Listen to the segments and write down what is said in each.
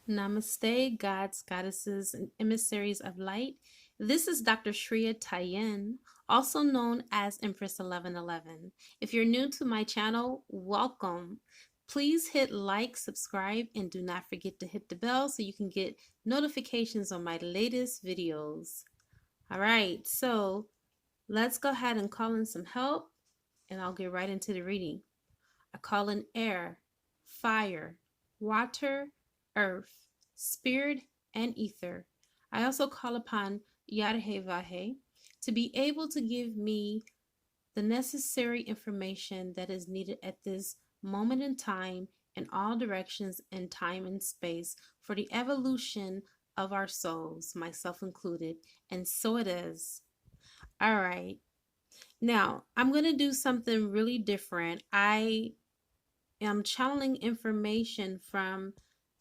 Namaste, gods, goddesses, and emissaries of light. This is Dr. Shreya Tajen, also known as Empress 1111. If you're new to my channel, welcome. Please hit like, subscribe, and do not forget to hit the bell so you can get notifications on my latest videos. All right, so let's go ahead and call in some help, and I'll get right into the reading. I call in air, fire, water, earth, spirit, and ether. I also call upon Yod He Vau He to be able to give me the necessary information that is needed at this moment in time in all directions in time and space for the evolution of our souls, myself included. And so it is. All right. Now, I'm going to do something really different. I am channeling information from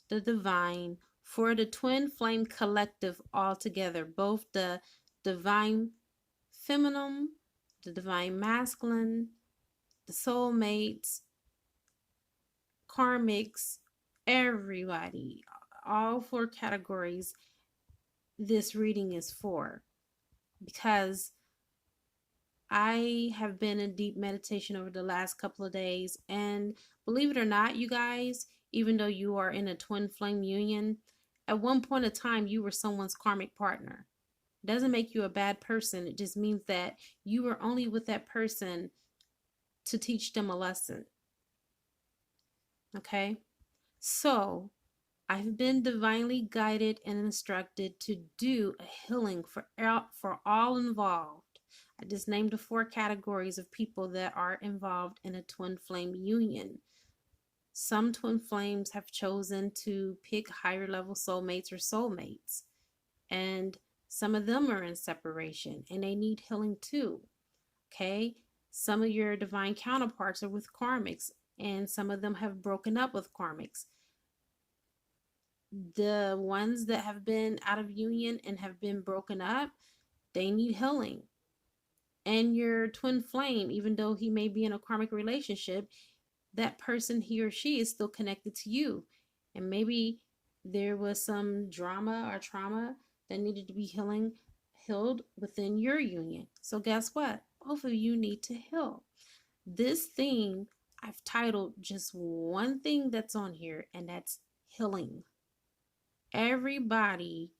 the divine for the twin flame collective altogether, both the divine feminine, the divine masculine, the soulmates, karmics, everybody, all four categories this reading is for, because I have been in deep meditation over the last couple of days, and believe it or not, you guys, even though you are in a twin flame union, at one point of time you were someone's karmic partner. It doesn't make you a bad person. It just means that you were only with that person to teach them a lesson. Okay? So, I've been divinely guided and instructed to do a healing for all involved. I just named the four categories of people that are involved in a twin flame union. Some twin flames have chosen to pick higher level soulmates or soulmates, and some of them are in separation and they need healing too. Okay, some of your divine counterparts are with karmics, and some of them have broken up with karmics. The ones that have been out of union and have been broken up, they need healing. And your twin flame, even though he may be in a karmic relationship, that person, he or she, is still connected to you. And maybe there was some drama or trauma that needed to be healed within your union. So guess what? Both of you need to heal. This theme I've titled just one thing that's on here, and that's healing. Everybody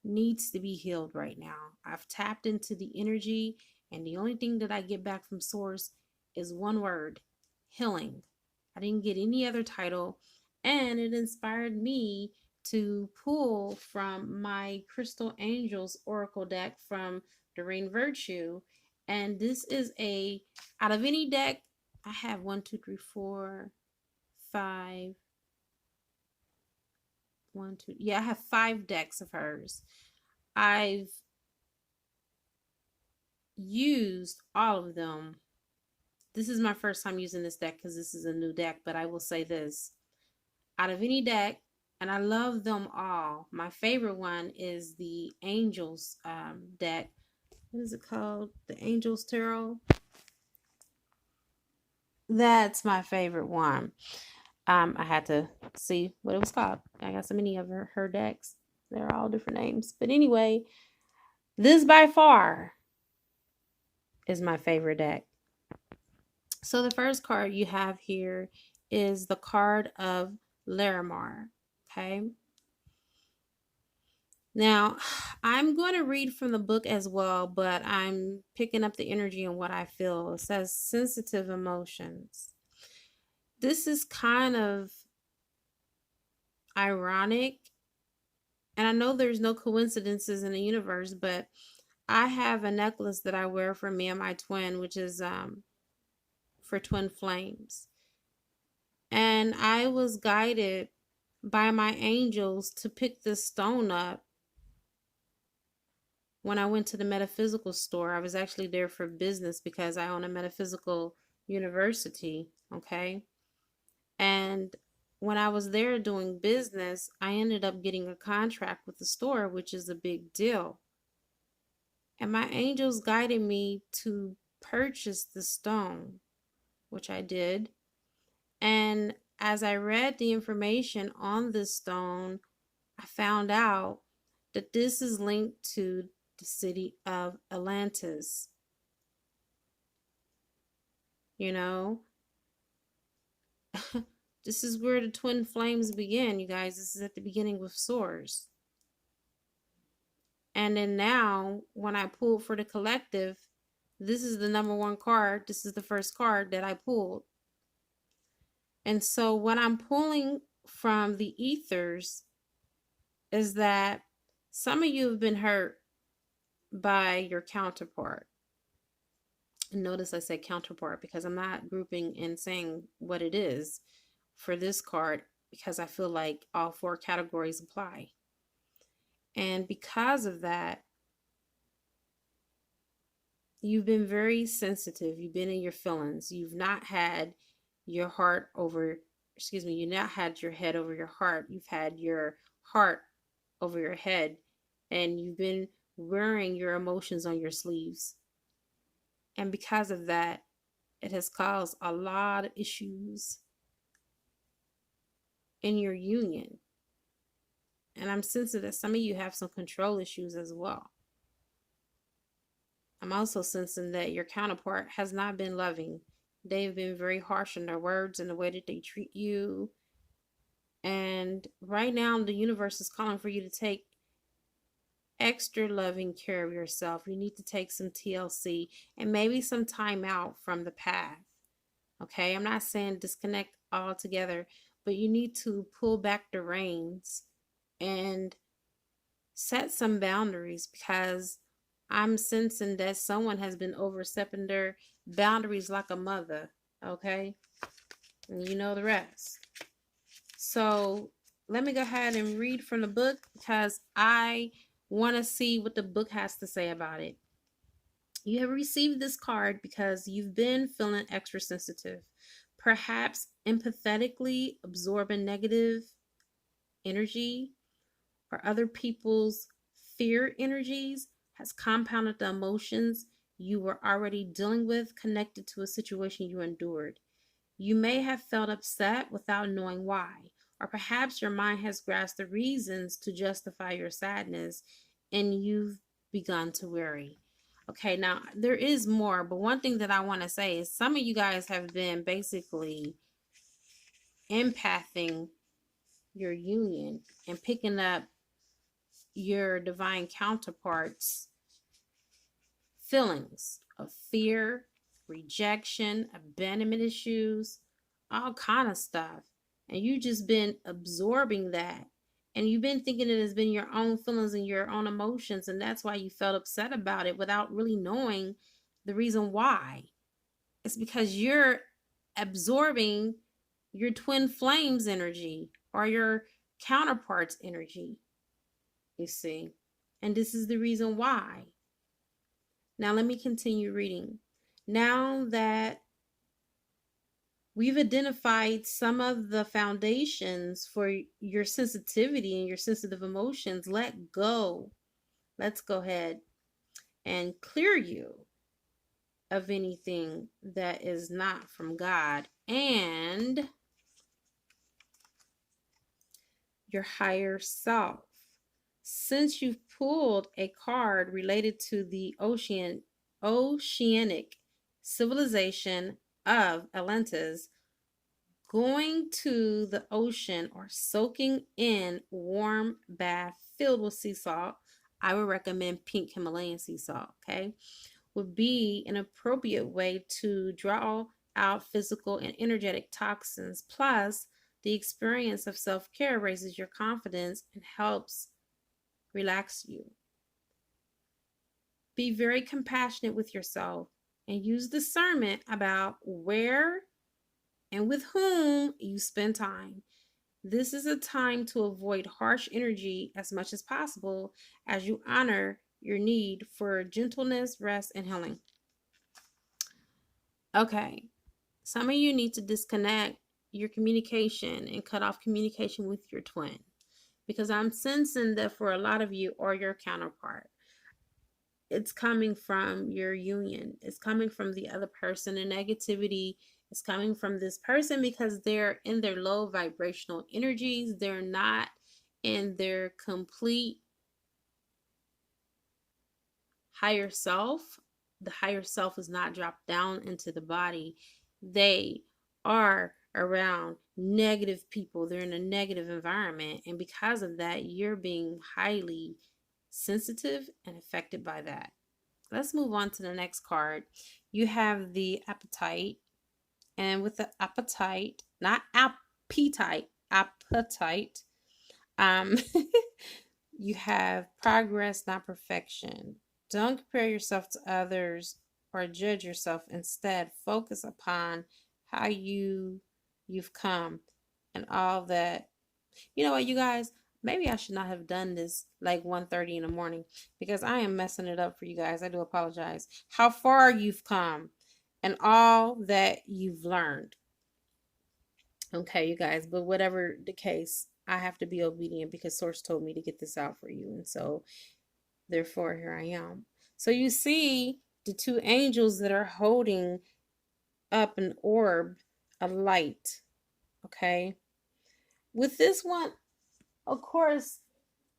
needs to be healed right now. I've tapped into the energy, and the only thing that I get back from source is one word: healing. I didn't get any other title, and it inspired me to pull from my Crystal Angels Oracle deck from Doreen Virtue. And this is out of any deck, I have 1, 2, 3, 4, 5, 1, 2, yeah, I have 5 decks of hers. I've used all of them. This is my first time using this deck because this is a new deck, but I will say this: out of any deck, and I love them all, my favorite one is the Angels deck. What is it called? The Angels Tarot. That's my favorite one. I had to see what it was called. I got so many of her decks. They're all different names. But anyway, this by far is my favorite deck. So the first card you have here is the card of Larimar. Okay. Now, I'm going to read from the book as well, but I'm picking up the energy and what I feel. It says sensitive emotions. This is kind of ironic, and I know there's no coincidences in the universe, but I have a necklace that I wear for me and my twin, which is for twin flames. And I was guided by my angels to pick this stone up when I went to the metaphysical store. I was actually there for business because I own a metaphysical university, okay? And when I was there doing business, I ended up getting a contract with the store, which is a big deal. And my angels guided me to purchase the stone, which I did. And as I read the information on this stone, I found out that this is linked to the city of Atlantis. You know, this is where the twin flames begin, you guys. This is at the beginning with Swords. And then now, when I pulled for the collective, this is the number one card. This is the first card that I pulled. And so what I'm pulling from the ethers is that some of you have been hurt by your counterpart. And notice I said counterpart because I'm not grouping and saying what it is for this card, because I feel like all four categories apply. And because of that, you've been very sensitive. You've been in your feelings. You've not had your heart over, you've not had your head over your heart. You've had your heart over your head, and you've been wearing your emotions on your sleeves. And because of that, it has caused a lot of issues in your union. And I'm sensing that some of you have some control issues as well. I'm also sensing that your counterpart has not been loving. They've been very harsh in their words and the way that they treat you. And right now, the universe is calling for you to take extra loving care of yourself. You need to take some TLC and maybe some time out from the path. Okay, I'm not saying disconnect altogether, but you need to pull back the reins and set some boundaries, because I'm sensing that someone has been overstepping their boundaries like a mother. Okay, and you know the rest. So let me go ahead and read from the book, because I want to see what the book has to say about it. You have received this card because you've been feeling extra sensitive, perhaps empathetically absorbing negative energy, or other people's fear energies has compounded the emotions you were already dealing with connected to a situation you endured. You may have felt upset without knowing why, or perhaps your mind has grasped the reasons to justify your sadness and you've begun to worry. Okay, now there is more, but one thing that I want to say is some of you guys have been basically empathing your union and picking up your divine counterparts' feelings of fear, rejection, abandonment issues, all kind of stuff. And you just been absorbing that. And you've been thinking it has been your own feelings and your own emotions, and that's why you felt upset about it without really knowing the reason why. It's because you're absorbing your twin flames energy or your counterparts energy, you see. And this is the reason why. Now let me continue reading. Now that we've identified some of the foundations for your sensitivity and your sensitive emotions, let go. Let's go ahead and clear you of anything that is not from God and your higher self. Since you've pulled a card related to the oceanic civilization of Atlantis, going to the ocean or soaking in warm bath filled with sea salt, I would recommend pink Himalayan sea salt, okay, would be an appropriate way to draw out physical and energetic toxins. Plus, the experience of self-care raises your confidence and helps relax you. Be very compassionate with yourself and use discernment about where and with whom you spend time. This is a time to avoid harsh energy as much as possible as you honor your need for gentleness, rest, and healing. Okay, some of you need to disconnect your communication and cut off communication with your twin, because I'm sensing that for a lot of you or your counterpart, it's coming from your union. It's coming from the other person. The negativity It's coming from this person because they're in their low vibrational energies. They're not in their complete higher self. The higher self is not dropped down into the body. They are around negative people. They're in a negative environment. And because of that, you're being highly sensitive and affected by that. Let's move on to the next card. You have the appetite. And with the appetite, not appetite, appetite, um, you have progress, not perfection. Don't compare yourself to others or judge yourself. Instead, focus upon how you've come and all that. You know what, you guys? Maybe I should not have done this like 1:30 in the morning because I am messing it up for you guys. I do apologize. How far you've come and all that you've learned. Okay, you guys, but whatever the case, I have to be obedient because Source told me to get this out for you. And so, therefore, here I am. So you see the two angels that are holding up an orb, a light. Okay. With this one, of course,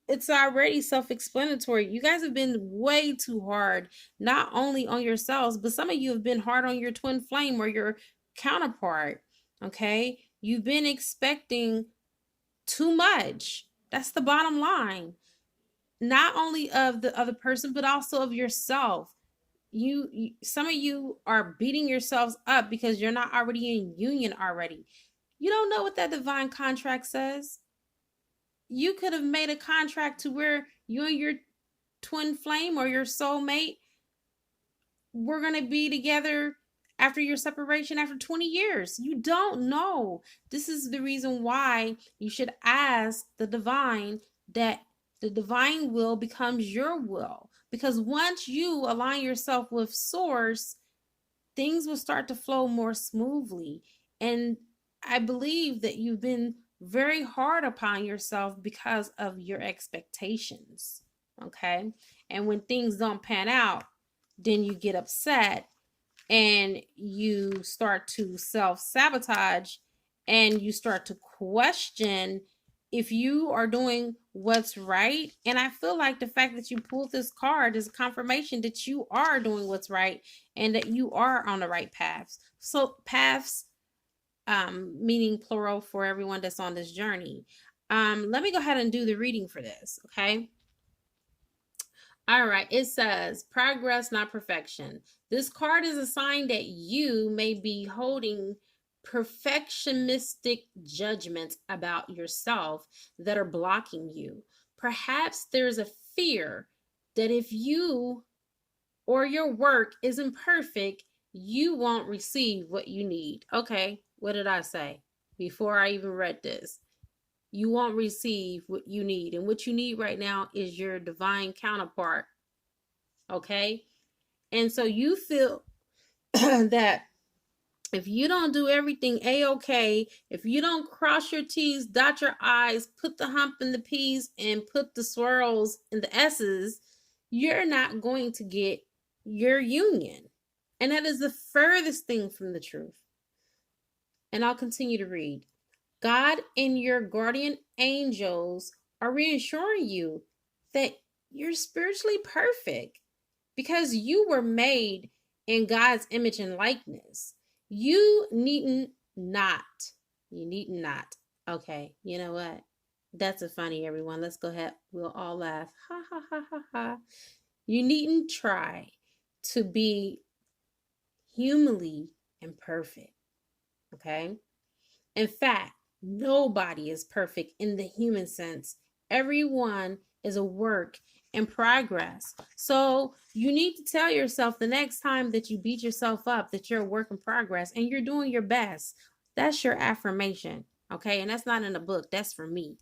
it's already self-explanatory. You guys have been way too hard, not only on yourselves, but some of you have been hard on your twin flame or your counterpart. Okay. You've been expecting too much. That's the bottom line. Not only of the other person, but also of yourself. Some of you are beating yourselves up because you're not already in union already. You don't know what that divine contract says. You could have made a contract to where you and your twin flame or your soulmate were going to be together after your separation after 20 years. You don't know. This is the reason why you should ask the divine that the divine will becomes your will. Because once you align yourself with source, things will start to flow more smoothly. And I believe that you've been very hard upon yourself because of your expectations. Okay. And when things don't pan out, then you get upset and you start to self-sabotage and you start to question if you are doing what's right. And I feel like the fact that you pulled this card is a confirmation that you are doing what's right and that you are on the right paths. So paths, meaning plural for everyone that's on this journey. Let me go ahead and do the reading for this, okay? All right, it says progress, not perfection. This card is a sign that you may be holding perfectionistic judgments about yourself that are blocking you. Perhaps there's a fear that if you or your work isn't perfect, you won't receive what you need. Okay, what did I say before I even read this? You won't receive what you need. And what you need right now is your divine counterpart. Okay? And so you feel that if you don't do everything A-okay, if you don't cross your T's, dot your I's, put the hump in the P's, and put the swirls in the S's, you're not going to get your union. And that is the furthest thing from the truth. And I'll continue to read. God and your guardian angels are reassuring you that you're spiritually perfect because you were made in God's image and likeness. You needn't not. You needn't not. Okay, you know what? That's a funny, everyone. Let's go ahead. We'll all laugh. Ha ha ha ha ha. You needn't try to be humanly imperfect. Okay? In fact, nobody is perfect in the human sense. Everyone is a work in progress. So you need to tell yourself the next time that you beat yourself up that you're a work in progress and you're doing your best. That's your affirmation. Okay. And that's not in a book. That's for me.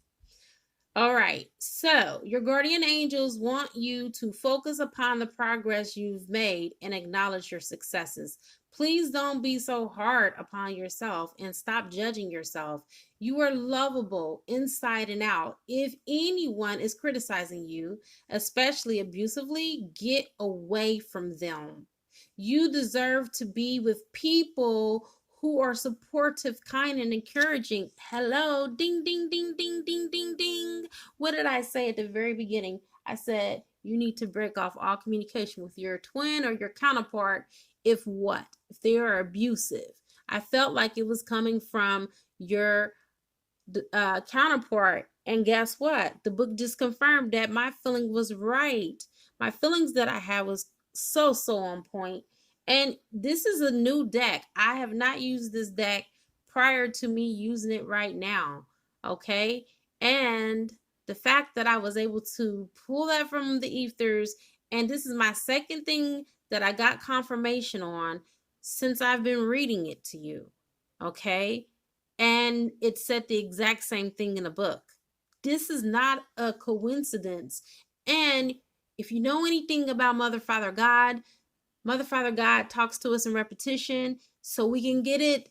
All right, so your guardian angels want you to focus upon the progress you've made and acknowledge your successes. Please don't be so hard upon yourself and stop judging yourself. You are lovable inside and out. If anyone is criticizing you, especially abusively, get away from them. You deserve to be with people who are supportive, kind, and encouraging. Hello, ding, ding, ding, ding, ding, ding, ding. What did I say at the very beginning? I said you need to break off all communication with your twin or your counterpart if what? If they are abusive. I felt like it was coming from your counterpart. And guess what? The book just confirmed that my feeling was right. My feelings that I had was so on point. And this is a new deck. I have not used this deck prior to me using it right now. Okay. And the fact that I was able to pull that from the ethers, and this is my second thing that I got confirmation on since I've been reading it to you. Okay. And it said the exact same thing in the book. This is not a coincidence. And if you know anything about Mother, Father, God talks to us in repetition so we can get it.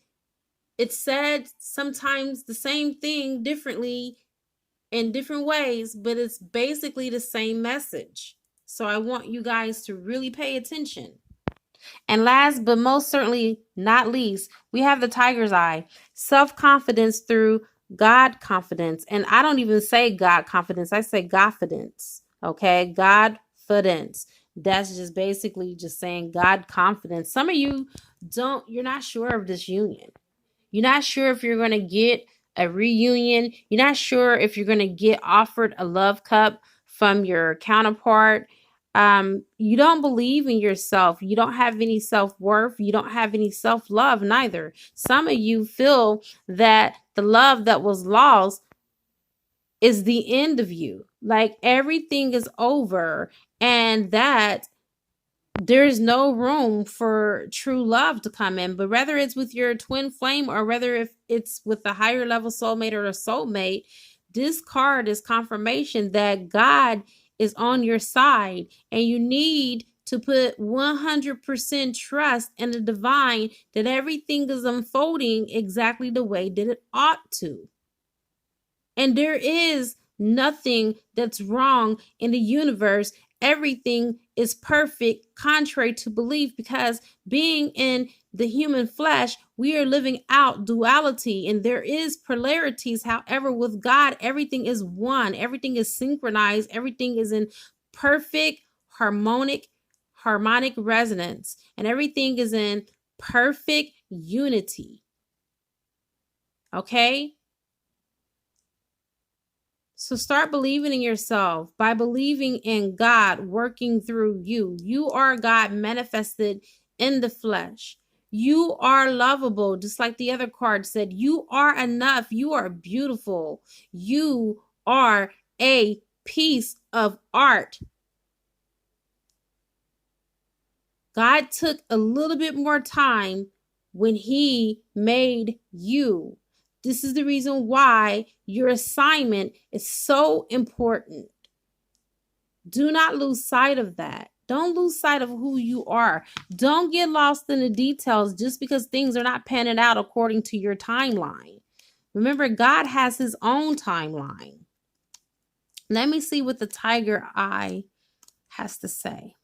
It said sometimes the same thing differently in different ways, but it's basically the same message. So I want you guys to really pay attention. And last but most certainly not least, we have the tiger's eye, self-confidence through God confidence. And I don't even say God confidence. I say Godfidence. Okay. Godfidence. That's just basically just saying God confidence. Some of you you're not sure of this union. You're not sure if you're going to get a reunion. You're not sure if you're going to get offered a love cup from your counterpart. You don't believe in yourself. You don't have any self-worth. You don't have any self-love neither. Some of you feel that the love that was lost is the end of you. Like everything is over and that there's no room for true love to come in. But whether it's with your twin flame or whether if it's with the higher level soulmate or a soulmate, this card is confirmation that God is on your side, and you need to put 100% trust in the divine that everything is unfolding exactly the way that it ought to. And there is nothing that's wrong in the universe. Everything is perfect, contrary to belief, because being in the human flesh, we are living out duality and there is polarities. However, with God, everything is one, everything is synchronized, everything is in perfect harmonic resonance, and everything is in perfect unity. Okay? So start believing in yourself by believing in God working through you. You are God manifested in the flesh. You are lovable, just like the other card said. You are enough. You are beautiful. You are a piece of art. God took a little bit more time when He made you. This is the reason why your assignment is so important. Do not lose sight of that. Don't lose sight of who you are. Don't get lost in the details just because things are not panning out according to your timeline. Remember, God has His own timeline. Let me see what the tiger eye has to say.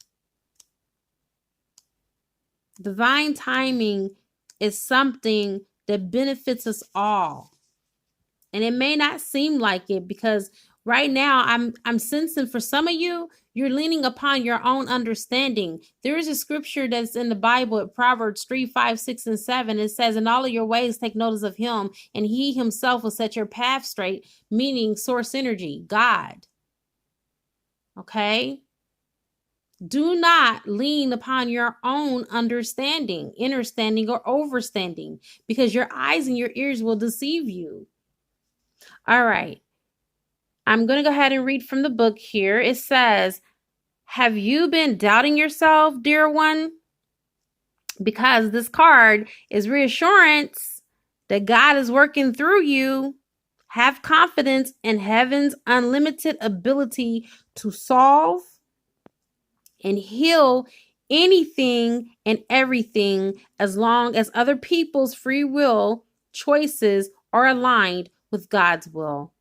Divine timing is something that benefits us all. And it may not seem like it because right now I'm sensing for some of you, you're leaning upon your own understanding. There is a scripture that's in the Bible at Proverbs 3, 5, 6, and 7. It says, in all of your ways, take notice of Him, and He Himself will set your path straight, meaning source energy, God. Okay? Do not lean upon your own understanding, understanding, or overstanding, because your eyes and your ears will deceive you. All right. I'm going to go ahead and read from the book here. It says, have you been doubting yourself, dear one? Because this card is reassurance that God is working through you. Have confidence in heaven's unlimited ability to solve and heal anything and everything as long as other people's free will choices are aligned with God's will.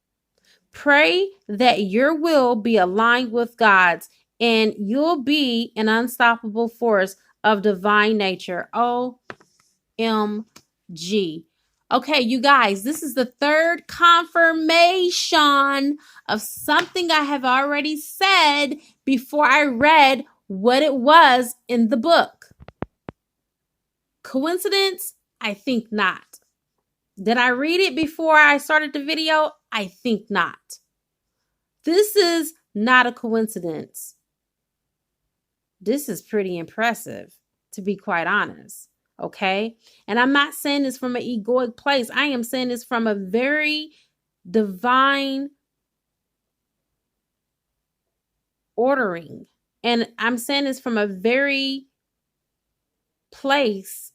Pray that your will be aligned with God's, and you'll be an unstoppable force of divine nature. OMG. G. Okay, you guys, this is the third confirmation of something I have already said before I read what it was in the book. Coincidence? I think not. Did I read it before I started the video? I think not. This is not a coincidence. This is pretty impressive, to be quite honest. Okay? And I'm not saying this from an egoic place. I am saying this from a very divine ordering. And I'm saying this from a very place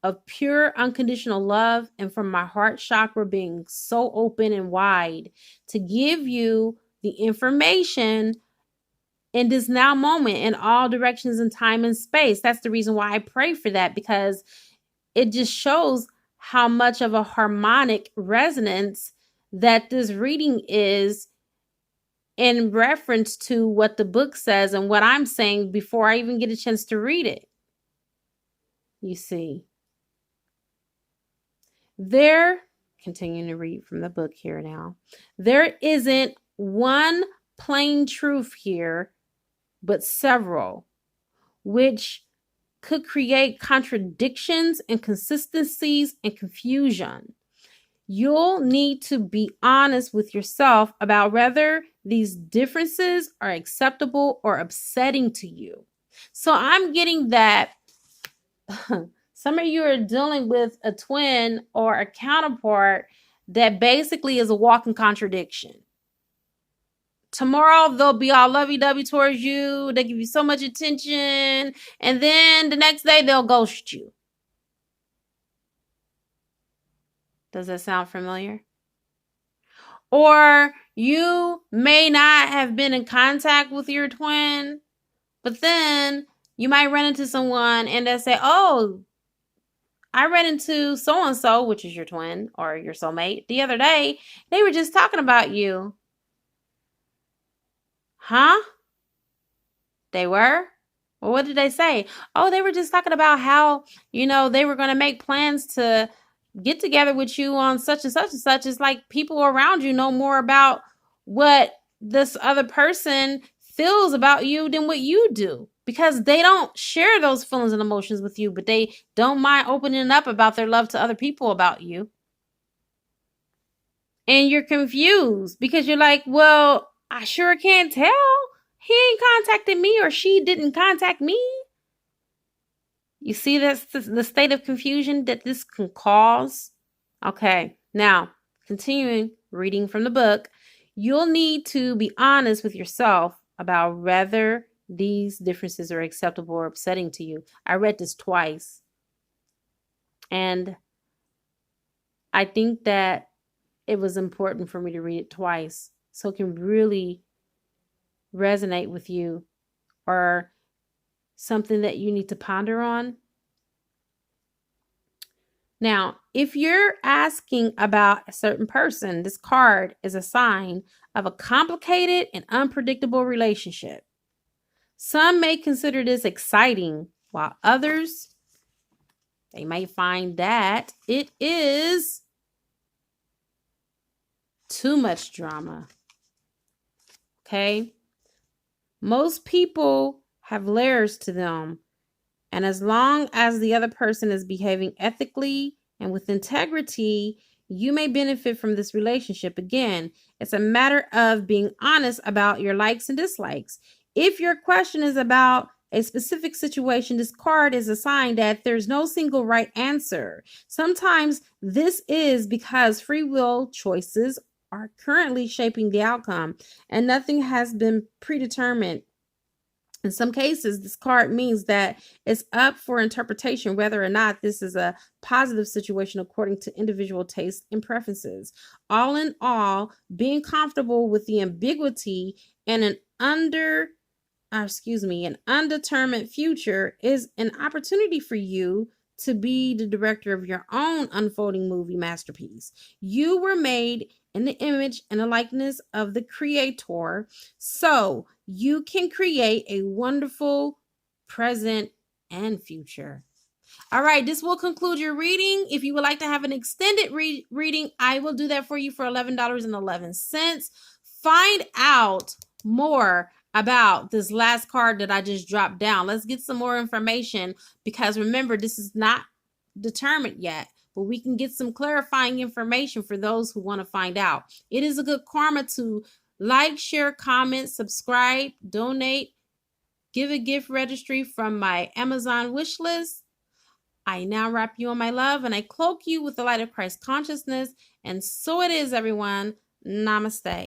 of pure unconditional love and from my heart chakra being so open and wide to give you the information in this now moment in all directions in time and space. That's the reason why I pray for that, because it just shows how much of a harmonic resonance that this reading is in reference to what the book says and what I'm saying before I even get a chance to read it. You see. Continuing to read from the book here now, there isn't one plain truth here, but several, which could create contradictions, inconsistencies, and confusion. You'll need to be honest with yourself about whether these differences are acceptable or upsetting to you. So I'm getting that some of you are dealing with a twin or a counterpart that basically is a walking contradiction. Tomorrow, they'll be all lovey-dovey towards you. They give you so much attention. And then the next day, they'll ghost you. Does that sound familiar? Or you may not have been in contact with your twin, but then you might run into someone and they say, oh, I ran into so-and-so, which is your twin or your soulmate, the other day. They were just talking about you. Huh? They were? Well, what did they say? Oh, they were just talking about how, they were going to make plans to get together with you on such and such and such. It's like people around you know more about what this other person feels about you than what you do, because they don't share those feelings and emotions with you, but they don't mind opening up about their love to other people about you. And you're confused because you're like, well, I sure can't tell. He ain't contacted me, or she didn't contact me. You see that's the state of confusion that this can cause? Okay, now, continuing reading from the book, you'll need to be honest with yourself about whether these differences are acceptable or upsetting to you. I read this twice, and I think that it was important for me to read it twice so it can really resonate with you, or something that you need to ponder on. Now, if you're asking about a certain person, this card is a sign of a complicated and unpredictable relationship. Some may consider this exciting, while others, they may find that it is too much drama. Okay? Most people have layers to them. And as long as the other person is behaving ethically and with integrity, you may benefit from this relationship. Again, it's a matter of being honest about your likes and dislikes. If your question is about a specific situation, this card is a sign that there's no single right answer. Sometimes this is because free will choices are currently shaping the outcome and nothing has been predetermined. In some cases, this card means that it's up for interpretation whether or not this is a positive situation according to individual tastes and preferences. All in all, being comfortable with the ambiguity and an undetermined future is an opportunity for you to be the director of your own unfolding movie masterpiece. You were made in the image and the likeness of the Creator, so you can create a wonderful present and future. All right, this will conclude your reading. If you would like to have an extended reading, I will do that for you for $11.11. Find out more about this last card that I just dropped down. Let's get some more information, because remember, this is not determined yet, but we can get some clarifying information for those who want to find out. It is a good karma to like, share, comment, subscribe, donate, give a gift registry from my Amazon wish list. I now wrap you in my love, and I cloak you with the light of Christ consciousness. And so it is, everyone. Namaste.